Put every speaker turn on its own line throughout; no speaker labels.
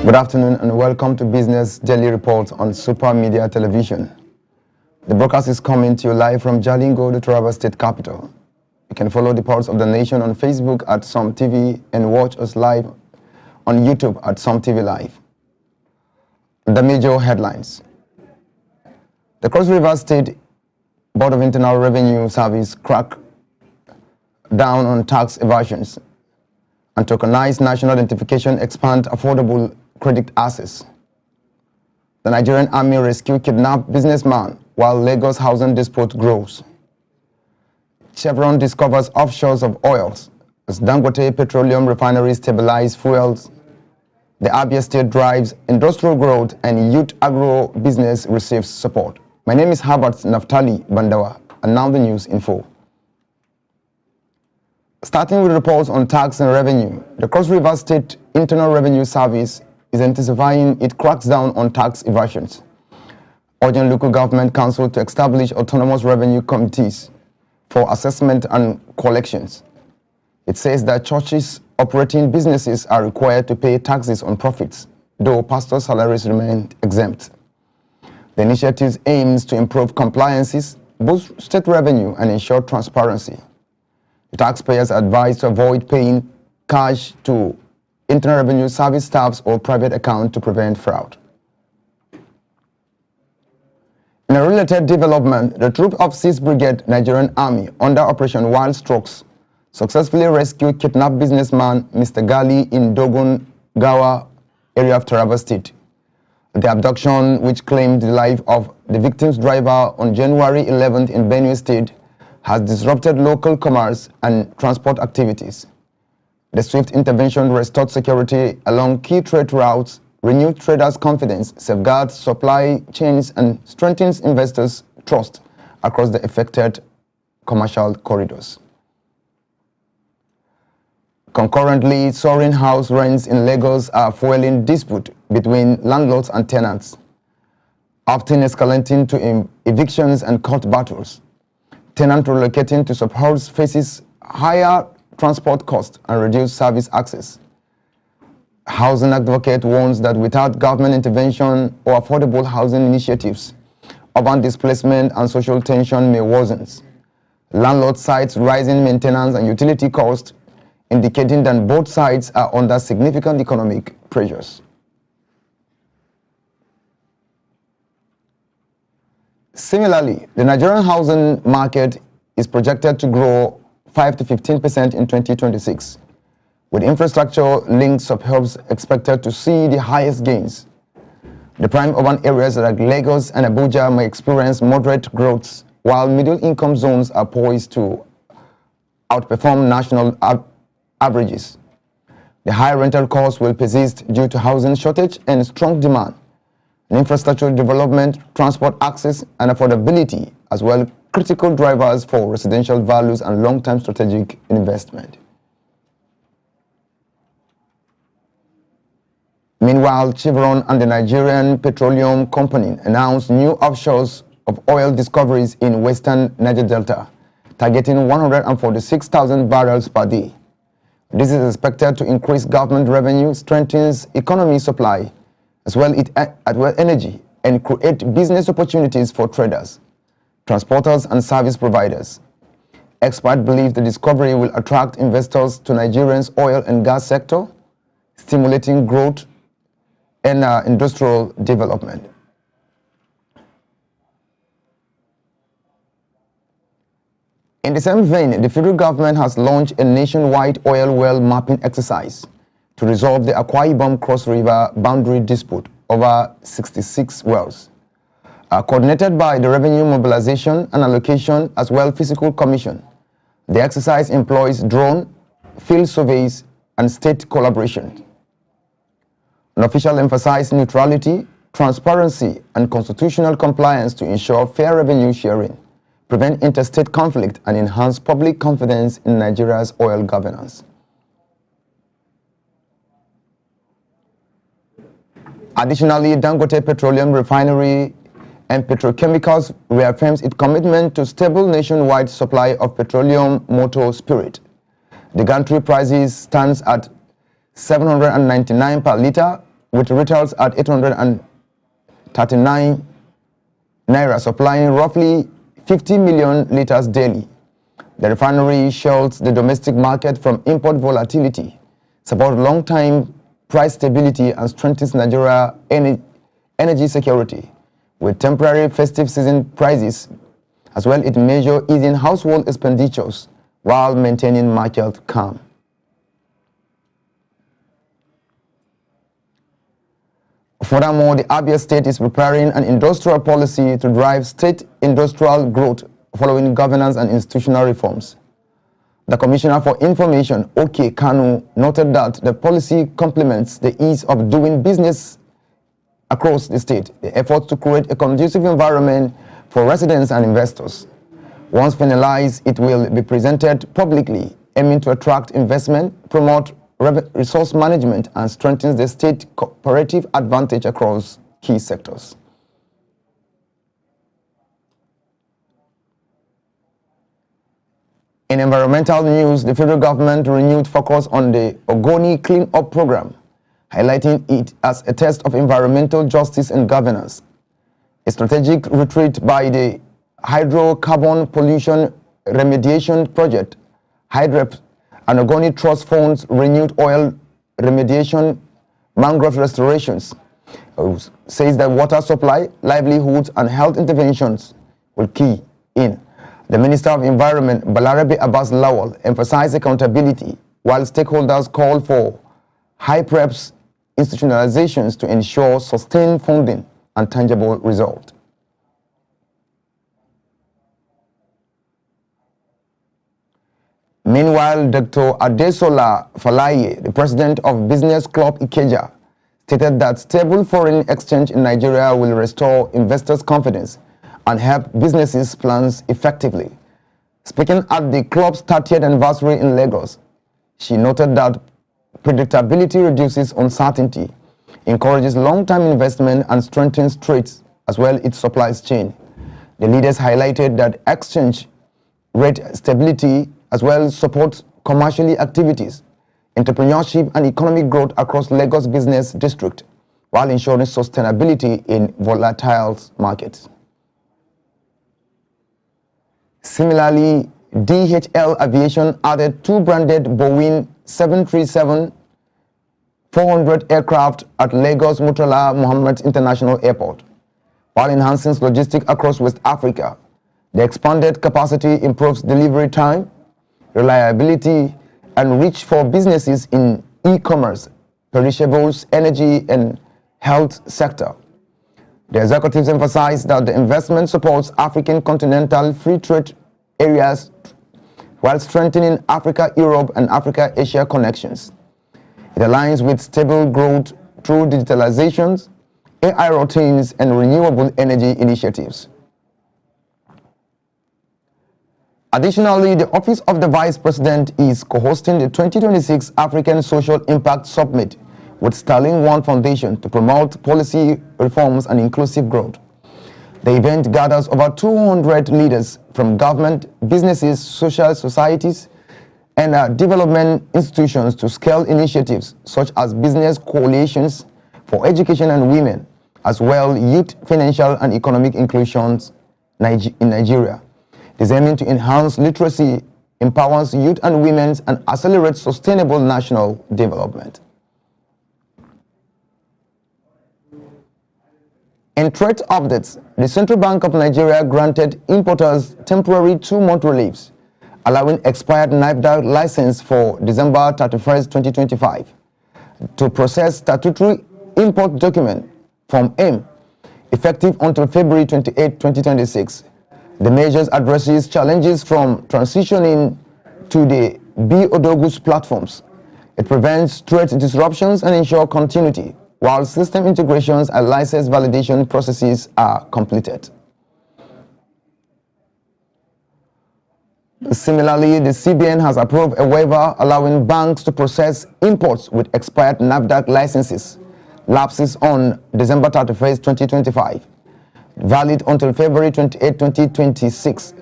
Good afternoon and welcome to Business Daily Report on Super Media Television. The broadcast is coming to you live from Jalingo, the Taraba State capital. You can follow the Pulse of the Nation on Facebook at Some TV and watch us live on YouTube at Some TV Live. The major headlines. The Cross River State Board of Internal Revenue Service cracked down on tax evasions and tokenized national identification expand affordable credit access. The Nigerian Army rescued kidnapped businessman while Lagos housing dispute grows. Chevron discovers offshores of oils as Dangote Petroleum Refinery stabilize fuels. The Abia State drives industrial growth and youth agro business receives support. My name is Herbert Naftali Bandawa, and now the news in full. Starting with reports on tax and revenue, the Cross River State Internal Revenue Service is intensifying its cracks down on tax evasions, urging local government council to establish autonomous revenue committees for assessment and collections. It says that churches operating businesses are required to pay taxes on profits, though pastor salaries remain exempt. The initiative aims to improve compliances, boost state revenue, and ensure transparency. The taxpayers are advised to avoid paying cash to Internal Revenue Service staffs or private account to prevent fraud. In a related development, the troops of 6th Brigade Nigerian Army under Operation Wild Strokes successfully rescued kidnapped businessman Mr. Gali in Dogon Gawa area of Taraba State. The abduction, which claimed the life of the victim's driver on January 11th in Benue State, has disrupted local commerce and transport activities. The swift intervention restored security along key trade routes, renewed traders' confidence, safeguards supply chains, and strengthens investors' trust across the affected commercial corridors. Concurrently, soaring house rents in Lagos are fueling dispute between landlords and tenants, often escalating to evictions and court battles. Tenant relocating to suburbs faces higher transport costs and reduced service access. Housing advocate warns that without government intervention or affordable housing initiatives, urban displacement and social tension may worsen. Landlord cites rising maintenance and utility costs, indicating that both sides are under significant economic pressures. Similarly, the Nigerian housing market is projected to grow 5 to 15% in 2026, with infrastructure-linked suburbs expected to see the highest gains. The prime urban areas like Lagos and Abuja may experience moderate growth, while middle-income zones are poised to outperform national averages. The high rental costs will persist due to housing shortage and strong demand. Infrastructure development, transport access, and affordability, as well critical drivers for residential values and long-term strategic investment. Meanwhile, Chevron and the Nigerian Petroleum Company announced new offshores of oil discoveries in western Niger Delta, targeting 146,000 barrels per day. This is expected to increase government revenue, strengthens economy supply, as well as energy, and create business opportunities for traders, transporters, and service providers. Experts believe the discovery will attract investors to Nigeria's oil and gas sector, stimulating growth and industrial development. In the same vein, the federal government has launched a nationwide oil well mapping exercise to resolve the Akwa Ibom Cross River boundary dispute over 66 wells. Coordinated by the Revenue Mobilization and Allocation as well Physical Commission, the exercise employs drone, field surveys, and state collaboration. An official emphasized neutrality, transparency, and constitutional compliance to ensure fair revenue sharing, prevent interstate conflict, and enhance public confidence in Nigeria's oil governance. Additionally, Dangote Petroleum Refinery and Petrochemicals reaffirms its commitment to stable nationwide supply of petroleum motor spirit. The gantry prices stands at $799 per liter, with retails at 839 naira, supplying roughly 50 million liters daily. The refinery shields the domestic market from import volatility, supports long-term price stability, and strengthens Nigeria's energy security. With temporary festive season prices, as well, it measures easing household expenditures while maintaining market calm. Furthermore, the Abia State is preparing an industrial policy to drive state industrial growth following governance and institutional reforms. The Commissioner for Information, OK Kanu, noted that the policy complements the ease of doing business across the state, the effort to create a conducive environment for residents and investors. Once finalized, it will be presented publicly, aiming to attract investment, promote resource management, and strengthens the state cooperative advantage across key sectors. In environmental news, the federal government renewed focus on the Ogoni Clean Up Program, highlighting it as a test of environmental justice and governance. A strategic retreat by the Hydrocarbon Pollution Remediation Project, HYDREP, and Ogoni Trust Fund's renewed oil remediation, mangrove restorations, says that water supply, livelihoods, and health interventions will key in. The Minister of Environment, Balarabe Abbas Lawal, emphasized accountability, while stakeholders called for HYDREP's institutionalizations to ensure sustained funding and tangible results. Meanwhile, Dr. Adesola Falaye, the president of Business Club Ikeja, stated that stable foreign exchange in Nigeria will restore investors' confidence and help businesses plans effectively. Speaking at the club's 30th anniversary in Lagos, she noted that predictability reduces uncertainty, encourages long-term investment, and strengthens trade as well its supply chain. The leaders highlighted that exchange rate stability as well supports commercial activities, entrepreneurship, and economic growth across Lagos business district, while ensuring sustainability in volatile markets. Similarly, DHL Aviation added 2 branded Boeing 737-400 aircraft at Lagos Murtala Muhammad International Airport, while enhancing logistics across West Africa. The expanded capacity improves delivery time, reliability, and reach for businesses in e-commerce, perishables, energy, and health sector. The executives emphasized that the investment supports African continental free trade areas while strengthening Africa-Europe and Africa-Asia connections. It aligns with stable growth through digitalizations, AI routines, and renewable energy initiatives. Additionally, the Office of the Vice President is co-hosting the 2026 African Social Impact Summit with Sterling One Foundation to promote policy reforms and inclusive growth. The event gathers over 200 leaders from government, businesses, social societies, and development institutions to scale initiatives such as business coalitions for education and women, as well youth financial and economic inclusions in Nigeria. It is aiming to enhance literacy, empowers youth and women, and accelerate sustainable national development. In trade updates, the Central Bank of Nigeria granted importers temporary 2-month reliefs, allowing expired NAFDAC license for December 31st, 2025 to process statutory import document from M, effective until February 28, 2026. The measures addresses challenges from transitioning to the B-Odogus platforms. It prevents trade disruptions and ensures continuity, while system integrations and license validation processes are completed. Similarly, the CBN has approved a waiver allowing banks to process imports with expired NAFDAC licenses, lapses on December 31st, 2025, valid until February 28, 2026.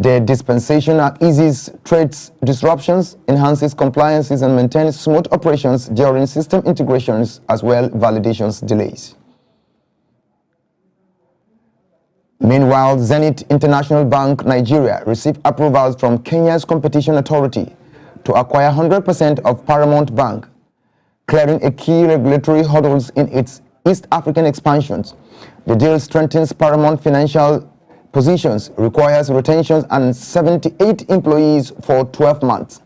The dispensation eases trade disruptions, enhances compliances, and maintains smooth operations during system integrations as well validations delays. Meanwhile, Zenith International Bank Nigeria received approvals from Kenya's Competition Authority to acquire 100% of Paramount Bank, clearing a key regulatory hurdles in its East African expansions. The deal strengthens Paramount financial positions, requires retentions and 78 employees for 12 months,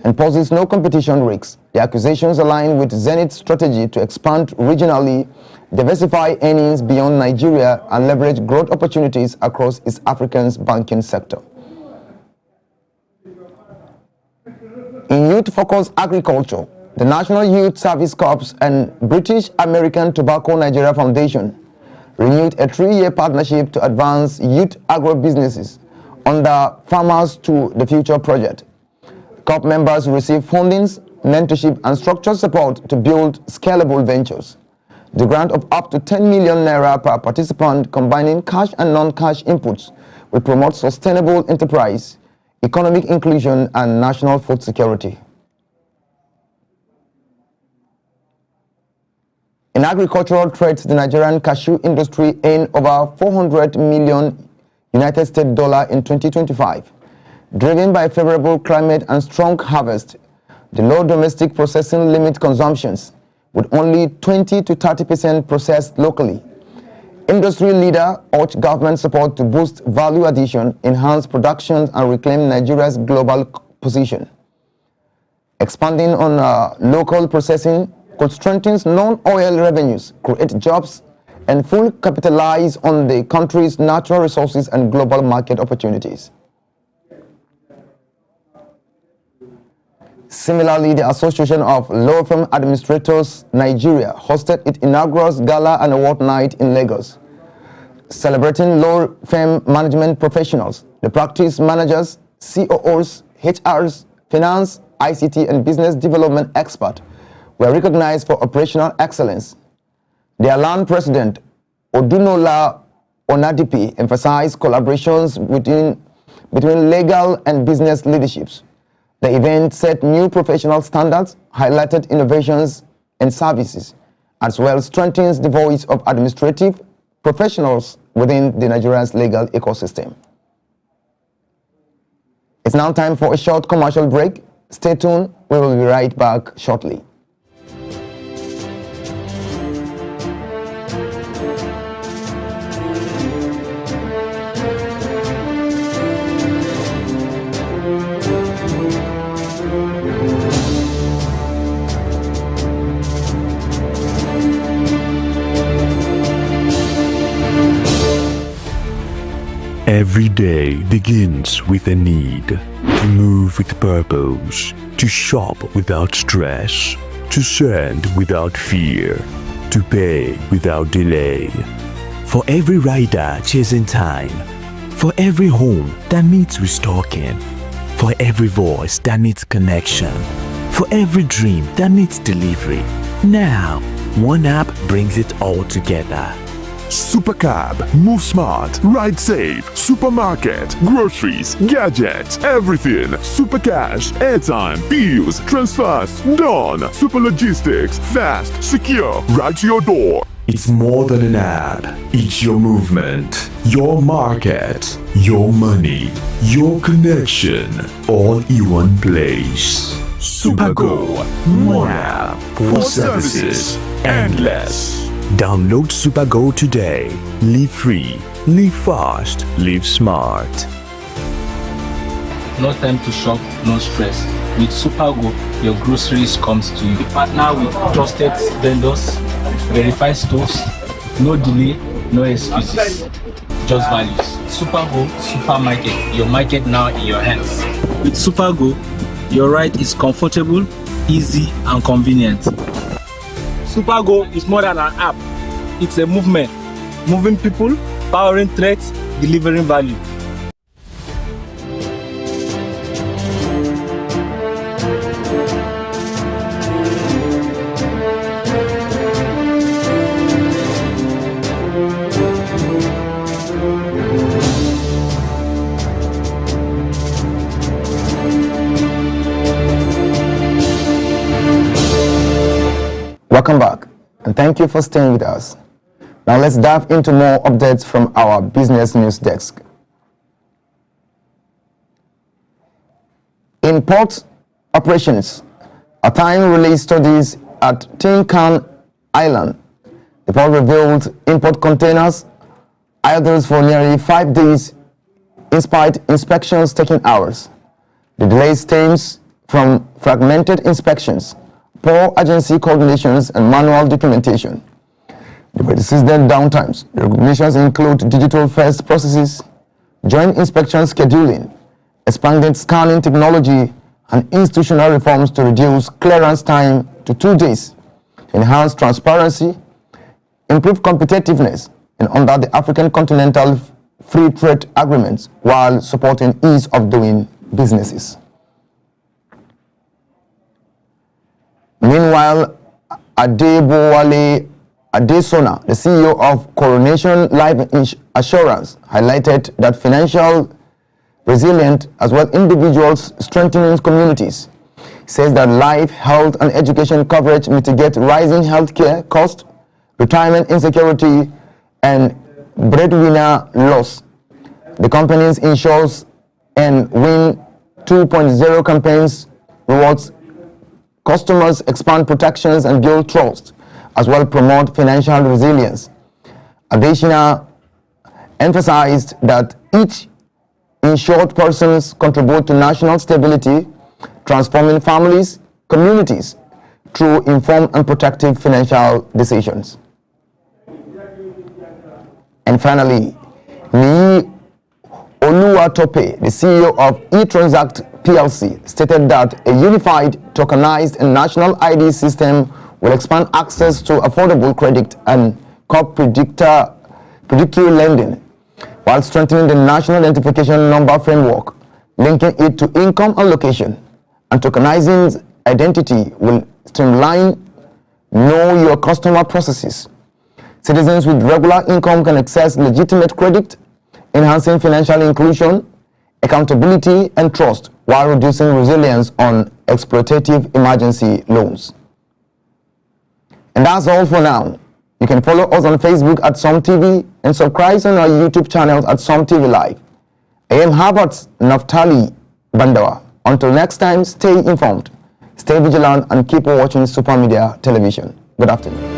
and poses no competition risks. The acquisitions align with Zenith's strategy to expand regionally, diversify earnings beyond Nigeria, and leverage growth opportunities across East Africa's banking sector. In youth-focused agriculture, the National Youth Service Corps and British American Tobacco Nigeria Foundation renewed a 3-year partnership to advance youth agro-businesses under Farmers to the Future project. COP members receive fundings, mentorship, and structured support to build scalable ventures. The grant of up to 10 million naira per participant, combining cash and non-cash inputs, will promote sustainable enterprise, economic inclusion, and national food security. In agricultural trades, the Nigerian cashew industry earned over 400 million United States dollars in 2025. Driven by favorable climate and strong harvest, the low domestic processing limit consumptions, with only 20 to 30% processed locally. Industry leader urged government support to boost value addition, enhance production, and reclaim Nigeria's global position. Expanding on local processing could strengthen non-oil revenues, create jobs, and fully capitalize on the country's natural resources and global market opportunities. Similarly, the Association of Law Firm Administrators Nigeria hosted its inaugural gala and award night in Lagos, celebrating law firm management professionals. The practice managers, COOs, HRs, finance, ICT, and business development experts were recognized for operational excellence. Their land president, Odunola Onadipi, emphasized collaborations between legal and business leaderships. The event set new professional standards, highlighted innovations and services, as well as strengthens the voice of administrative professionals within the Nigeria's legal ecosystem. It's now time for a short commercial break. Stay tuned. We will be right back shortly.
Every day begins with a need to move with purpose, to shop without stress, to send without fear, to pay without delay. For every rider chasing time, for every home that needs restocking, for every voice that needs connection, for every dream that needs delivery. Now, one app brings it all together.
Supercab, move smart, ride safe, supermarket, groceries, gadgets, everything. Supercash, airtime, bills, transfers, done. Super logistics, fast, secure, right to your door.
It's more than an app. It's your movement, your market, your money, your connection, all in one place. Supergo, one app for services endless. Download Supergo today. Live free, live fast, live smart.
No time to shop, no stress. With Supergo, your groceries comes to you. We partner with trusted vendors, verified stores, no delay, no excuses, just values. Supergo Supermarket, your market now in your hands. With Supergo, your ride is comfortable, easy, and convenient. Supergo is more than an app. It's a movement. Moving people, powering threats, delivering value.
Welcome back, and thank you for staying with us. Now let's dive into more updates from our business news desk. In port operations, a time-release studies at Tin Can Island, the port revealed import containers idle for nearly 5 days, despite inspections taking hours. The delay stems from fragmented inspections, poor agency coordinations, and manual documentation. The persistent downtimes. The recognitions include digital-first processes, joint inspection scheduling, expanded scanning technology, and institutional reforms to reduce clearance time to 2 days, enhance transparency, improve competitiveness, and under the African Continental Free Trade Agreements while supporting ease of doing businesses. Meanwhile, Adebowale Adesona, the CEO of Coronation Life Assurance, highlighted that financial resilience as well individuals strengthening communities. He says that life, health, and education coverage mitigate rising healthcare costs, retirement insecurity, and breadwinner loss. The company's Insures and Win 2.0 campaigns rewards customers, expand protections, and build trust, as well promote financial resilience. Adesina emphasized that each insured persons contribute to national stability, transforming families, communities through informed and protective financial decisions. And finally, Nii Oluwatope, the CEO of eTransact PLC, stated that a unified, tokenized, and national ID system will expand access to affordable credit and predictory lending, while strengthening the national identification number framework, linking it to income and location. And tokenizing identity will streamline know your customer processes. Citizens with regular income can access legitimate credit, enhancing financial inclusion, accountability, and trust, while reducing resilience on exploitative emergency loans. And that's all for now. You can follow us on Facebook at SomTV and subscribe on our YouTube channel at SomTV Live. I am Herbert Naftali Bandawa. Until next time, stay informed, stay vigilant, and keep watching Super Media Television. Good afternoon.